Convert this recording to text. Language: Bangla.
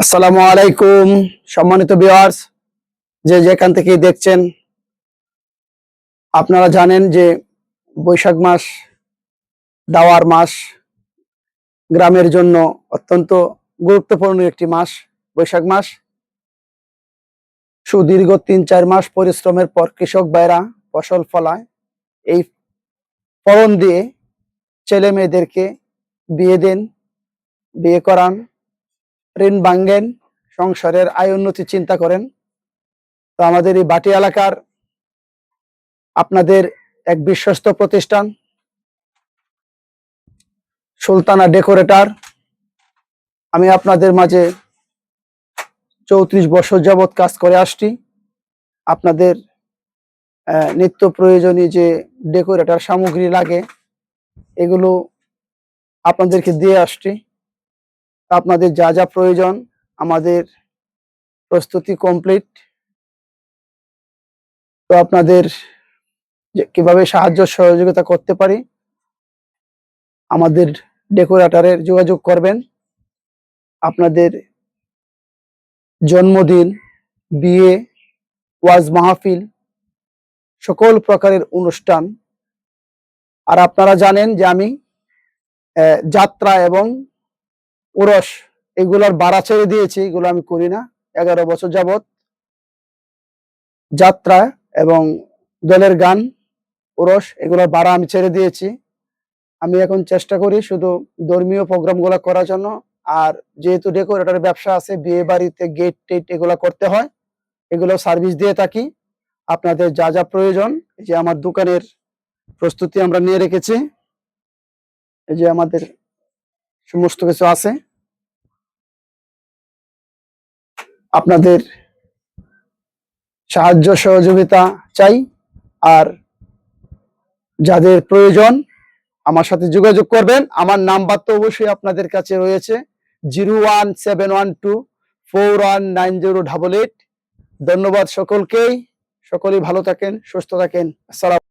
আসসালামু আলাইকুম সম্মানিত ভিউয়ার্স, যে যেখান থেকে দেখছেন। আপনারা জানেন যে বৈশাখ মাস দাওয়ার মাস, গ্রামের জন্য অত্যন্ত গুরুত্বপূর্ণ একটি মাস। বৈশাখ মাস সুদীর্ঘ ৩-৪ মাস পরিশ্রমের পর কৃষক ভাইরা ফসল ফলায়। এই ফলন দিয়ে ছেলে মেয়েদেরকে বিয়ে দেন, বিয়ে করান, ঋণ ভাঙ্গেন, সংসারের আয় উন্নতি চিন্তা করেন। তো আমাদের এই বাটি এলাকার আপনাদের এক বিশ্বস্ত প্রতিষ্ঠান সুলতানা ডেকোরেটর, আমি আপনাদের মাঝে ৩৪ বছর যাবৎ কাজ করে আসছি। আপনাদের নিত্য প্রয়োজনীয় যে ডেকোরেটর সামগ্রী লাগে এগুলো আপনাদেরকে দিয়ে আসছি। আপনাদের যা যা প্রয়োজন আমাদের প্রস্তুতি কমপ্লিট। তো আপনাদের কিভাবে সাহায্য সহযোগিতা করতে পারি আমাদের ডেকোরেটরের যোগাযোগ করবেন। আপনাদের জন্মদিন, বিয়ে, ওয়াজ মাহফিল, সকল প্রকারের অনুষ্ঠান। আর আপনারা জানেন যে আমি যাত্রা এবং উরস এগুলোর ভাড়া ছেড়ে দিয়েছি, এগুলো আমি করি না। 11 বছর যাবৎ যাত্রা এবং দলের গান, উরস এগুলোর ভাড়া আমি ছেড়ে দিয়েছি। আমি এখন চেষ্টা করি শুধু ধর্মীয় প্রোগ্রামগুলো করার জন্য। আর যেহেতু ডেকোরেটরের ব্যবসা আছে, বিয়ে বাড়িতে গেট টেট এগুলো করতে হয়, এগুলো সার্ভিস দিয়ে থাকি। আপনাদের যা যা প্রয়োজন, এই যে আমার দোকানের প্রস্তুতি আমরা নিয়ে রেখেছি, এই যে আমাদের সমস্ত কিছু আছে। আপনাদের সাহায্য সহযোগিতা চাই। আর যাদের প্রয়োজন আমার সাথে যোগাযোগ করবেন। আমার নাম্বার তো অবশ্যই আপনাদের কাছে রয়েছে, 01712419088। ধন্যবাদ সকলকেই। সকলেই ভালো থাকেন, সুস্থ থাকেন। আসসালাম।